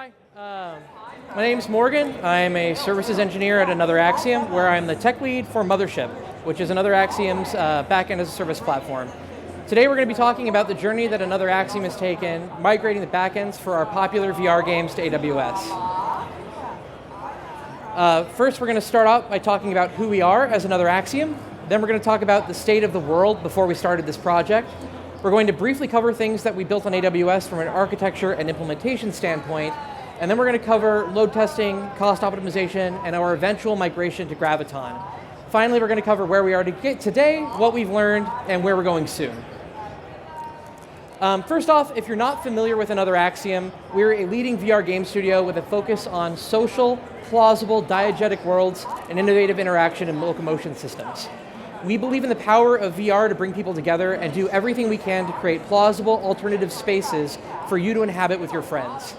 Hi, my name's Morgan. I'm a services engineer at another Axiom, where I'm the tech lead for Mothership, which is another Axiom's backend as a service platform. Today we're going to be talking about the journey that another Axiom has taken, migrating the backends for our popular VR games to AWS. First, we're going to start out by talking about who we are as another Axiom. Then we're going to talk about the state of the world before we started this project. We're going to briefly cover things that we built on AWS from an architecture and implementation standpoint, and then we're going to cover load testing, cost optimization, and our eventual migration to Graviton. Finally, we're going to cover where we are today, what we've learned, and where we're going soon. First off, if you're not familiar with another Axiom, we're a leading VR game studio with a focus on social, plausible, diegetic worlds and innovative interaction and locomotion systems. We believe in the power of VR to bring people together and do everything we can to create plausible alternative spaces for you to inhabit with your friends.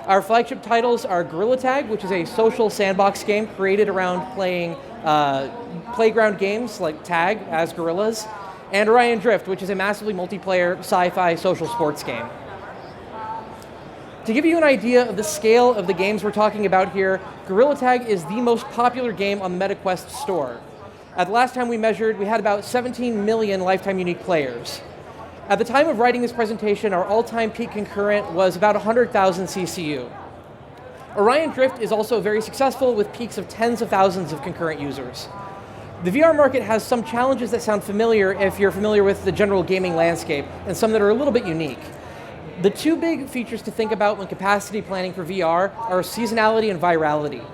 Our flagship titles are Gorilla Tag, which is a social sandbox game created around playing playground games like tag as gorillas, and Orion Drift, which is a massively multiplayer sci-fi social sports game. To give you an idea of the scale of the games we're talking about here, Gorilla Tag is the most popular game on the MetaQuest store. At the last time we measured, we had about 17 million lifetime unique players. At the time of writing this presentation, our all-time peak concurrent was about 100,000 CCU. Orion Drift is also very successful with peaks of tens of thousands of concurrent users. The VR market has some challenges that sound familiar if you're familiar with the general gaming landscape, and some that are a little bit unique. The two big features to think about when capacity planning for VR are seasonality and virality.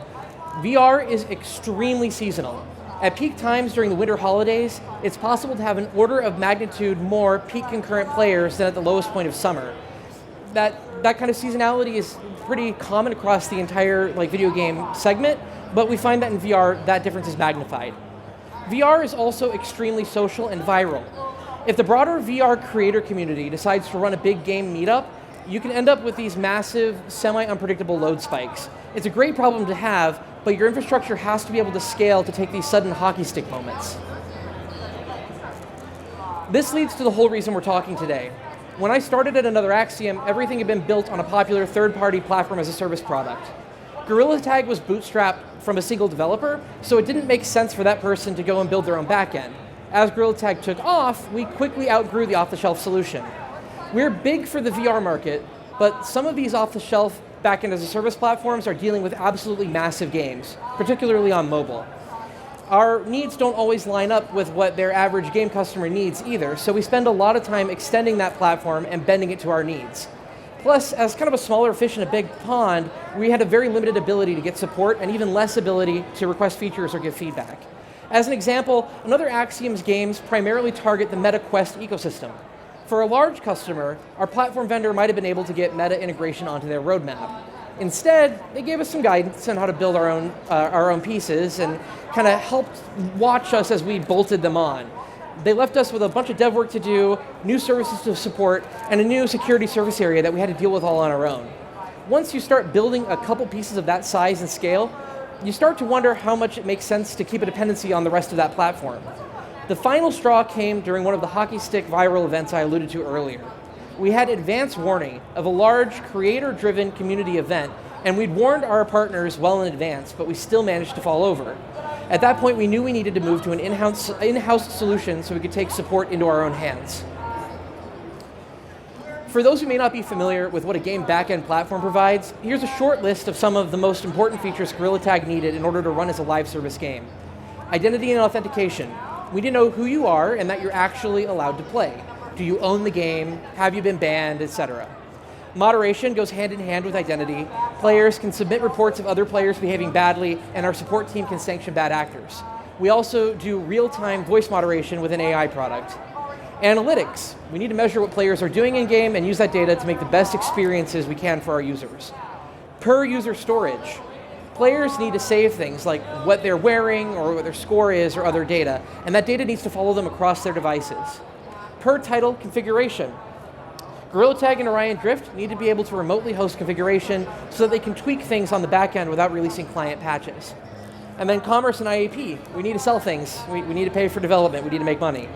VR is extremely seasonal. At peak times during the winter holidays, it's possible to have an order of magnitude more peak concurrent players than at the lowest point of summer. That kind of seasonality is pretty common across the entire video game segment, but we find that in VR, that difference is magnified. VR is also extremely social and viral. If the broader VR creator community decides to run a big game meetup, you can end up with these massive, semi-unpredictable load spikes. It's a great problem to have, but your infrastructure has to be able to scale to take these sudden hockey stick moments. This leads to the whole reason we're talking today. When I started at another Axiom, everything had been built on a popular third-party platform as a service product. Gorilla Tag was bootstrapped from a single developer, so it didn't make sense for that person to go and build their own backend. As Gorilla Tag took off, we quickly outgrew the off-the-shelf solution. We're big for the VR market, but some of these off-the-shelf backend as a service platforms are dealing with absolutely massive games, particularly on mobile. Our needs don't always line up with what their average game customer needs either, so we spend a lot of time extending that platform and bending it to our needs. Plus, as kind of a smaller fish in a big pond, we had a very limited ability to get support and even less ability to request features or give feedback. As an example, another Axiom's games primarily target the MetaQuest ecosystem. For a large customer, our platform vendor might have been able to get meta integration onto their roadmap. Instead, they gave us some guidance on how to build our own pieces and kind of helped watch us as we bolted them on. They left us with a bunch of dev work to do, new services to support, and a new security service area that we had to deal with all on our own. Once you start building a couple pieces of that size and scale, you start to wonder how much it makes sense to keep a dependency on the rest of that platform. The final straw came during one of the hockey stick viral events I alluded to earlier. We had advance warning of a large creator-driven community event, and we'd warned our partners well in advance, but we still managed to fall over. At that point, we knew we needed to move to an in-house solution so we could take support into our own hands. For those who may not be familiar with what a game backend platform provides, here's a short list of some of the most important features Gorilla Tag needed in order to run as a live service game. Identity and authentication. We need to know who you are and that you're actually allowed to play. Do you own the game? Have you been banned, etc. Moderation goes hand in hand with identity. Players can submit reports of other players behaving badly, and our support team can sanction bad actors. We also do real-time voice moderation with an AI product. Analytics. We need to measure what players are doing in-game and use that data to make the best experiences we can for our users. Per-user storage. Players need to save things like what they're wearing or what their score is or other data, and that data needs to follow them across their devices. Per title configuration. Gorilla Tag and Orion Drift need to be able to remotely host configuration so that they can tweak things on the back end without releasing client patches. And then commerce and IAP. We need to sell things. We need to pay for development. We need to make money.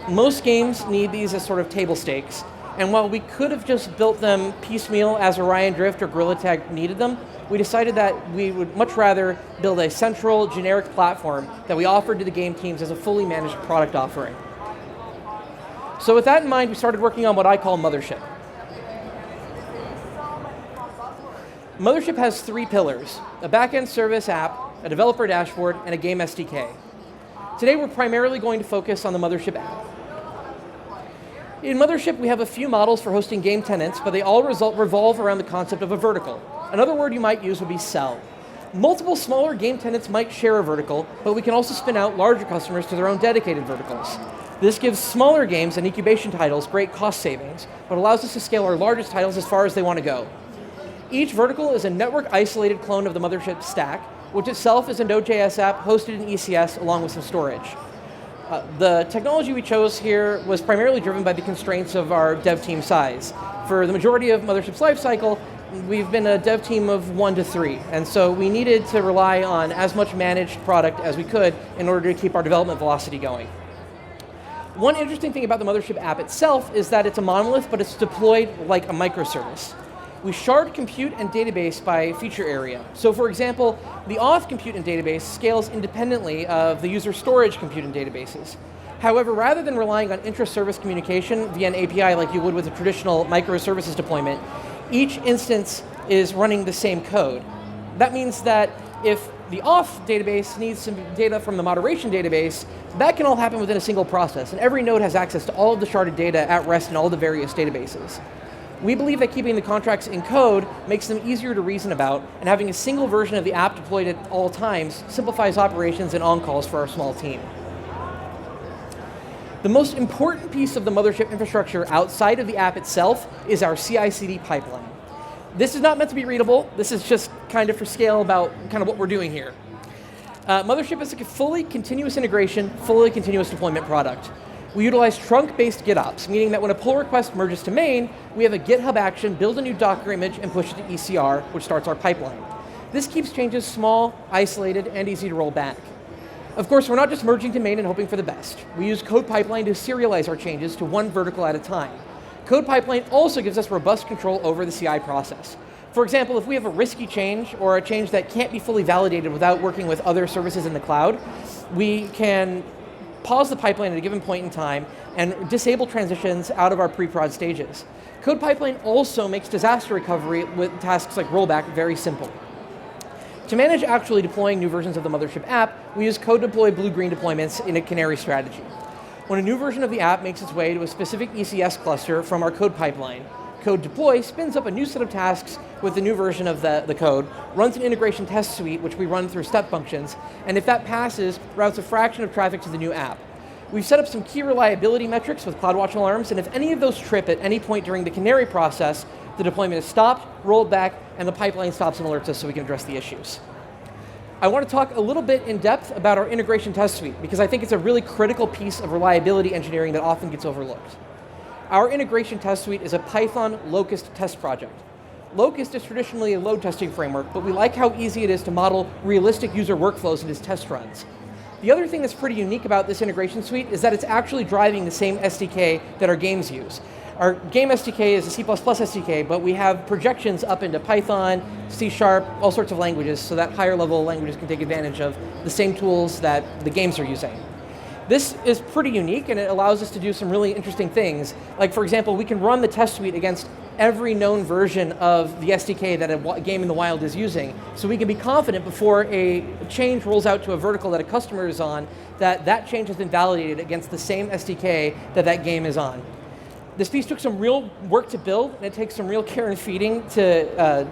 Most games need these as sort of table stakes, And while we could have just built them piecemeal as Orion Drift or Gorilla Tag needed them, we decided that we would much rather build a central, generic platform that we offered to the game teams as a fully managed product offering. So with that in mind, we started working on what I call Mothership. Mothership has 3 pillars: a backend service app, a developer dashboard, and a game SDK. Today we're primarily going to focus on the Mothership app. In Mothership, we have a few models for hosting game tenants, but they all revolve around the concept of a vertical. Another word you might use would be cell. Multiple smaller game tenants might share a vertical, but we can also spin out larger customers to their own dedicated verticals. This gives smaller games and incubation titles great cost savings, but allows us to scale our largest titles as far as they want to go. Each vertical is a network-isolated clone of the Mothership stack, which itself is a Node.js app hosted in ECS along with some storage. The technology we chose here was primarily driven by the constraints of our dev team size. For the majority of Mothership's lifecycle, we've been a dev team of 1 to 3, and so we needed to rely on as much managed product as we could in order to keep our development velocity going. One interesting thing about the Mothership app itself is that it's a monolith, but it's deployed like a microservice. We shard compute and database by feature area. So for example, the auth compute and database scales independently of the user storage compute and databases. However, rather than relying on intra-service communication via an API like you would with a traditional microservices deployment, each instance is running the same code. That means that if the auth database needs some data from the moderation database, that can all happen within a single process, and every node has access to all of the sharded data at rest in all the various databases. We believe that keeping the contracts in code makes them easier to reason about, and having a single version of the app deployed at all times simplifies operations and on-calls for our small team. The most important piece of the Mothership infrastructure outside of the app itself is our CI/CD pipeline. This is not meant to be readable. This is just kind of for scale about kind of what we're doing here. Mothership is a fully continuous integration, fully continuous deployment product. We utilize trunk-based GitOps, meaning that when a pull request merges to main, we have a GitHub action, build a new Docker image, and push it to ECR, which starts our pipeline. This keeps changes small, isolated, and easy to roll back. Of course, we're not just merging to main and hoping for the best. We use Code Pipeline to serialize our changes to one vertical at a time. Code Pipeline also gives us robust control over the CI process. For example, if we have a risky change or a change that can't be fully validated without working with other services in the cloud, we can pause the pipeline at a given point in time and disable transitions out of our pre-prod stages. Code Pipeline also makes disaster recovery with tasks like rollback very simple. To manage actually deploying new versions of the Mothership app, we use code deploy blue-green deployments in a canary strategy. When a new version of the app makes its way to a specific ECS cluster from our code pipeline, code deploy spins up a new set of tasks with the new version of the code, runs an integration test suite, which we run through step functions, and if that passes, routes a fraction of traffic to the new app. We've set up some key reliability metrics with CloudWatch alarms, and if any of those trip at any point during the canary process, the deployment is stopped, rolled back, and the pipeline stops and alerts us so we can address the issues. I want to talk a little bit in depth about our integration test suite, because I think it's a really critical piece of reliability engineering that often gets overlooked. Our integration test suite is a Python Locust test project. Locust is traditionally a load testing framework, but we like how easy it is to model realistic user workflows in its test runs. The other thing that's pretty unique about this integration suite is that it's actually driving the same SDK that our games use. Our game SDK is a C++ SDK, but we have projections up into Python, C#, all sorts of languages, so that higher level languages can take advantage of the same tools that the games are using. This is pretty unique, and it allows us to do some really interesting things. Like, for example, we can run the test suite against every known version of the SDK that a game in the wild is using, so we can be confident before a change rolls out to a vertical that a customer is on, that that change has been validated against the same SDK that that game is on. This piece took some real work to build, and it takes some real care and feeding to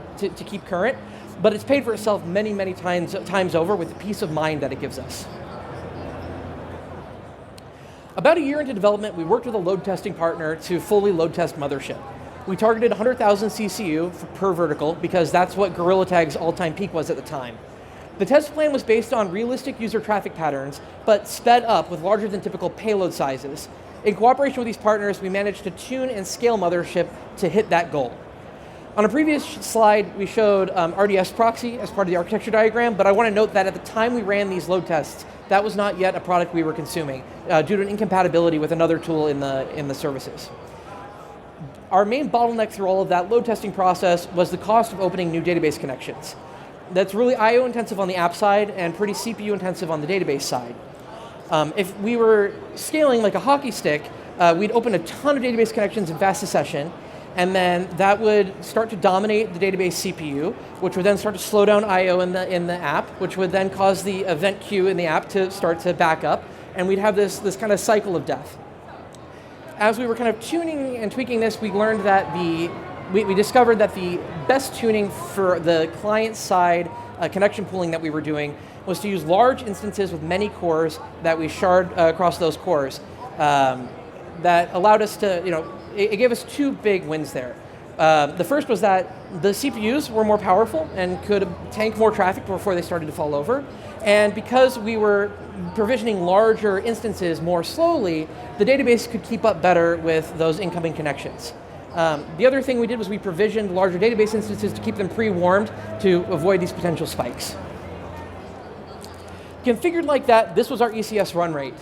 keep current, but it's paid for itself many, many times over with the peace of mind that it gives us. About a year into development, we worked with a load testing partner to fully load test Mothership. We targeted 100,000 CCU per vertical because that's what Gorilla Tag's all-time peak was at the time. The test plan was based on realistic user traffic patterns, but sped up with larger than typical payload sizes. In cooperation with these partners, we managed to tune and scale Mothership to hit that goal. On a previous slide, we showed RDS proxy as part of the architecture diagram, but I want to note that at the time we ran these load tests, that was not yet a product we were consuming due to an incompatibility with another tool in the services. our main bottleneck through all of that load testing process was the cost of opening new database connections. That's really I/O intensive on the app side and pretty CPU intensive on the database side. If we were scaling like a hockey stick, we'd open a ton of database connections in fast succession, and then that would start to dominate the database CPU, which would then start to slow down I/O in the app, which would then cause the event queue in the app to start to back up, and we'd have this kind of cycle of death. As we were kind of tuning and tweaking this, we learned that we discovered that the best tuning for the client-side connection pooling that we were doing was to use large instances with many cores that we shard across those cores. That allowed us to, it gave us two big wins there. The first was that the CPUs were more powerful and could tank more traffic before they started to fall over. And because we were provisioning larger instances more slowly, the database could keep up better with those incoming connections. The other thing we did was we provisioned larger database instances to keep them pre-warmed to avoid these potential spikes. Configured like that, this was our ECS run rate.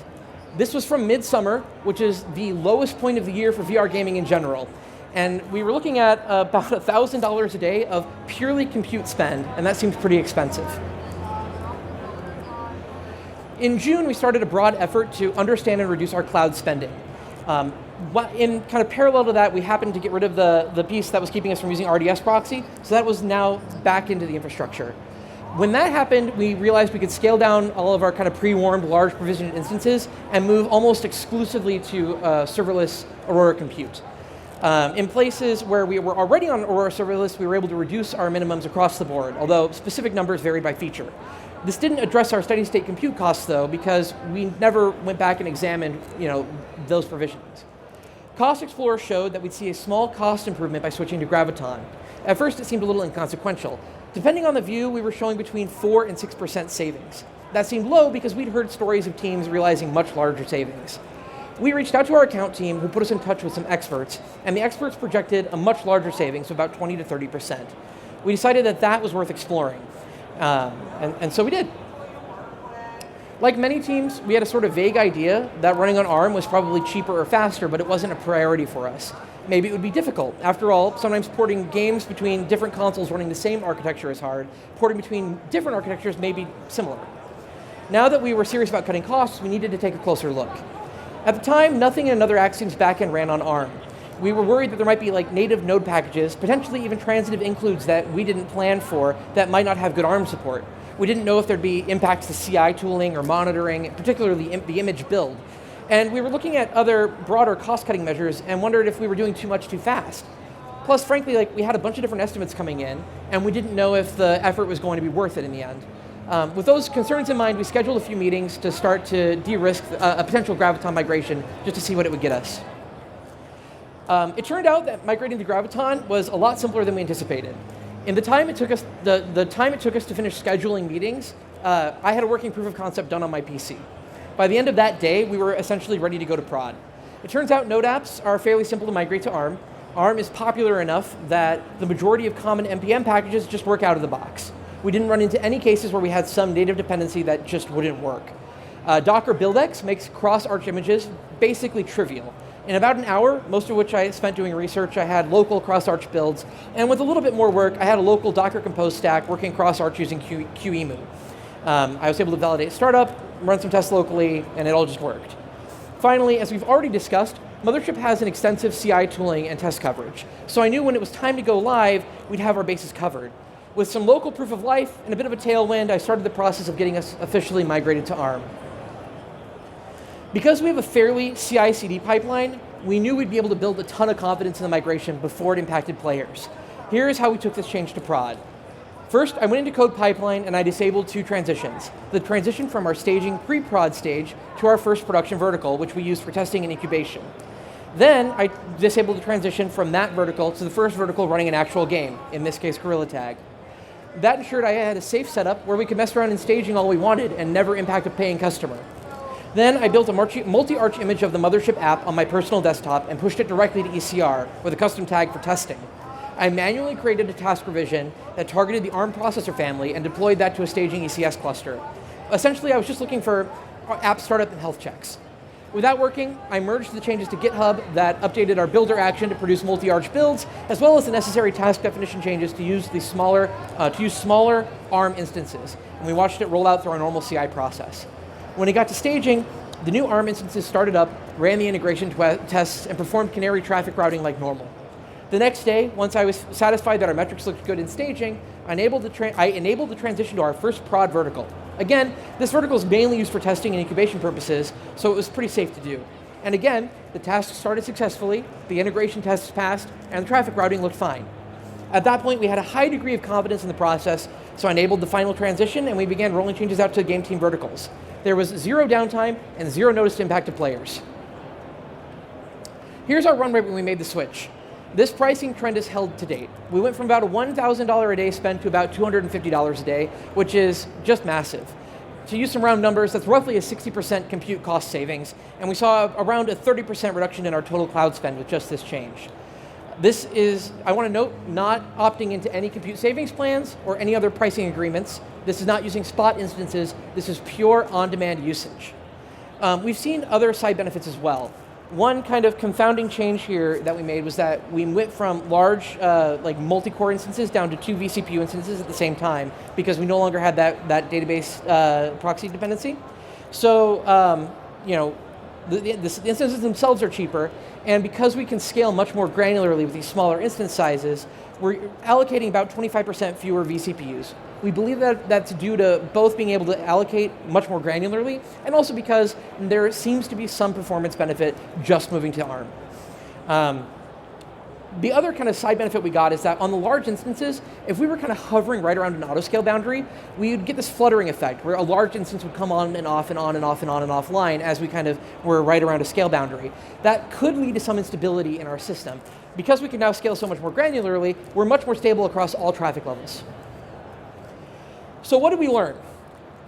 This was from midsummer, which is the lowest point of the year for VR gaming in general. And we were looking at about $1,000 a day of purely compute spend, and that seems pretty expensive. In June, we started a broad effort to understand and reduce our cloud spending. In kind of parallel to that, we happened to get rid of the piece that was keeping us from using RDS proxy, so that was now back into the infrastructure. When that happened, we realized we could scale down all of our kind of pre-warmed large provisioned instances and move almost exclusively to serverless Aurora compute. In places where we were already on Aurora serverless, we were able to reduce our minimums across the board, although specific numbers varied by feature. This didn't address our steady state compute costs though, because we never went back and examined those provisions. Cost Explorer showed that we'd see a small cost improvement by switching to Graviton. At first, it seemed a little inconsequential. Depending on the view, we were showing between 4 and 6% savings. That seemed low because we'd heard stories of teams realizing much larger savings. We reached out to our account team who put us in touch with some experts, and the experts projected a much larger savings, so about 20 to 30%. We decided that that was worth exploring, and so we did. Like many teams, we had a sort of vague idea that running on ARM was probably cheaper or faster, but it wasn't a priority for us. Maybe it would be difficult. After all, sometimes porting games between different consoles running the same architecture is hard. Porting between different architectures may be similar. Now that we were serious about cutting costs, we needed to take a closer look. At the time, nothing in another Axiom's backend ran on ARM. We were worried that there might be like native node packages, potentially even transitive includes that we didn't plan for that might not have good ARM support. We didn't know if there'd be impacts to CI tooling or monitoring, particularly the image build. And we were looking at other broader cost-cutting measures and wondered if we were doing too much too fast. Plus, frankly, we had a bunch of different estimates coming in, and we didn't know if the effort was going to be worth it in the end. With those concerns in mind, we scheduled a few meetings to start to de-risk a potential Graviton migration just to see what it would get us. It turned out that migrating to Graviton was a lot simpler than we anticipated. In the time it took us, the time it took us to finish scheduling meetings, I had a working proof of concept done on my PC. By the end of that day, we were essentially ready to go to prod. It turns out node apps are fairly simple to migrate to ARM. ARM is popular enough that the majority of common NPM packages just work out of the box. We didn't run into any cases where we had some native dependency that just wouldn't work. Docker BuildX makes cross-arch images basically trivial. In about an hour, most of which I spent doing research, I had local cross-arch builds, and with a little bit more work, I had a local Docker Compose stack working cross-arch using QEMU. I was able to validate startup, run some tests locally, and it all just worked. Finally, as we've already discussed, Mothership has an extensive CI tooling and test coverage, so I knew when it was time to go live, we'd have our bases covered. With some local proof of life and a bit of a tailwind, I started the process of getting us officially migrated to ARM. Because we have a fairly CI/CD pipeline, we knew we'd be able to build a ton of confidence in the migration before it impacted players. Here's how we took this change to prod. First, I went into code pipeline and I disabled two transitions. The transition from our staging pre-prod stage to our first production vertical, which we used for testing and incubation. Then I disabled the transition from that vertical to the first vertical running an actual game, in this case Gorilla Tag. That ensured I had a safe setup where we could mess around in staging all we wanted and never impact a paying customer. Then I built a multi-arch image of the Mothership app on my personal desktop and pushed it directly to ECR with a custom tag for testing. I manually created a task provision that targeted the ARM processor family and deployed that to a staging ECS cluster. Essentially, I was just looking for app startup and health checks. With that working, I merged the changes to GitHub that updated our builder action to produce multi-arch builds, as well as the necessary task definition changes to use smaller ARM instances. And we watched it roll out through our normal CI process. When it got to staging, the new ARM instances started up, ran the integration tests, and performed canary traffic routing like normal. The next day, once I was satisfied that our metrics looked good in staging, I enabled the transition to our first prod vertical. Again, this vertical is mainly used for testing and incubation purposes, so it was pretty safe to do. And again, the task started successfully, the integration tests passed, and the traffic routing looked fine. At that point, we had a high degree of confidence in the process, so I enabled the final transition, and we began rolling changes out to game team verticals. There was zero downtime and zero noticed impact to players. Here's our run rate when we made the switch. This pricing trend is held to date. We went from about a $1,000 a day spend to about $250 a day, which is just massive. To use some round numbers, that's roughly a 60% compute cost savings, and we saw around a 30% reduction in our total cloud spend with just this change. This is, I want to note, not opting into any compute savings plans or any other pricing agreements. This is not using spot instances. This is pure on-demand usage. We've seen other side benefits as well. One kind of confounding change here that we made was that we went from large multi-core instances down to 2 vCPU instances at the same time because we no longer had that database proxy dependency. So the instances themselves are cheaper, and because we can scale much more granularly with these smaller instance sizes, we're allocating about 25% fewer vCPUs. We believe that that's due to both being able to allocate much more granularly, and also because there seems to be some performance benefit just moving to ARM. The other kind of side benefit we got is that on the large instances, if we were kind of hovering right around an autoscale boundary, we would get this fluttering effect where a large instance would come on and off and on and off and on and offline as we kind of were right around a scale boundary. That could lead to some instability in our system. Because we can now scale so much more granularly, we're much more stable across all traffic levels. So what did we learn?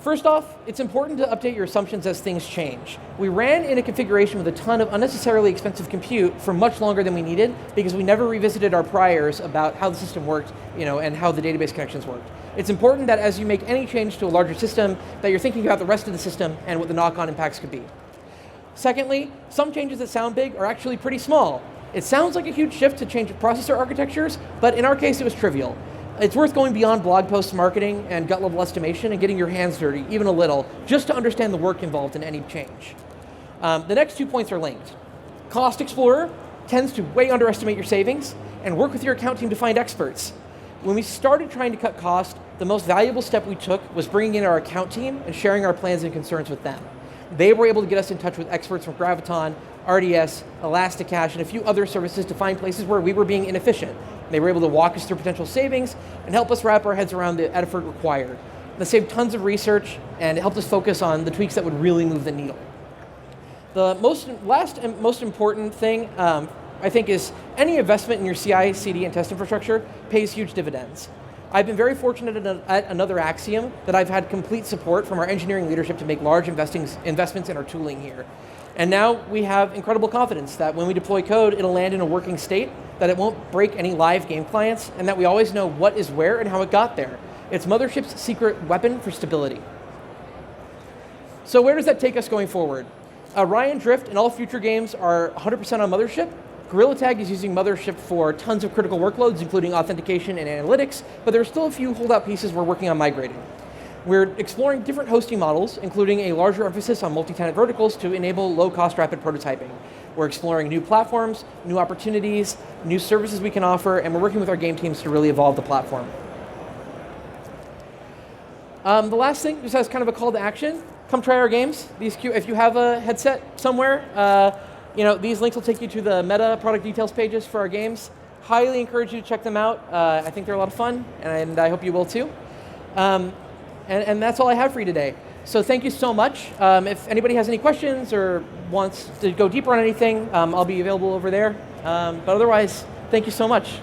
First off, it's important to update your assumptions as things change. We ran in a configuration with a ton of unnecessarily expensive compute for much longer than we needed because we never revisited our priors about how the system worked, and how the database connections worked. It's important that as you make any change to a larger system, that you're thinking about the rest of the system and what the knock-on impacts could be. Secondly, some changes that sound big are actually pretty small. It sounds like a huge shift to change processor architectures, but in our case, it was trivial. It's worth going beyond blog post marketing and gut level estimation and getting your hands dirty, even a little, just to understand the work involved in any change. The next 2 points are linked. Cost Explorer tends to way underestimate your savings, and work with your account team to find experts. When we started trying to cut cost, the most valuable step we took was bringing in our account team and sharing our plans and concerns with them. They were able to get us in touch with experts from Graviton, RDS, Elasticache, and a few other services to find places where we were being inefficient. They were able to walk us through potential savings and help us wrap our heads around the effort required. That saved tons of research and helped us focus on the tweaks that would really move the needle. The last and most important thing, I think, is any investment in your CI, CD, and test infrastructure pays huge dividends. I've been very fortunate at another Axiom that I've had complete support from our engineering leadership to make large investments in our tooling here. And now we have incredible confidence that when we deploy code, it'll land in a working state, that it won't break any live game clients, and that we always know what is where and how it got there. It's Mothership's secret weapon for stability. So where does that take us going forward? Ryan Drift and all future games are 100% on Mothership. Gorilla Tag is using Mothership for tons of critical workloads, including authentication and analytics, but there are still a few holdout pieces we're working on migrating. We're exploring different hosting models, including a larger emphasis on multi-tenant verticals to enable low-cost rapid prototyping. We're exploring new platforms, new opportunities, new services we can offer, and we're working with our game teams to really evolve the platform. The last thing, just as kind of a call to action, come try our games. If you have a headset somewhere, these links will take you to the meta product details pages for our games. Highly encourage you to check them out. I think they're a lot of fun, and I hope you will too. And that's all I have for you today. So thank you so much. If anybody has any questions or wants to go deeper on anything, I'll be available over there. But otherwise, thank you so much.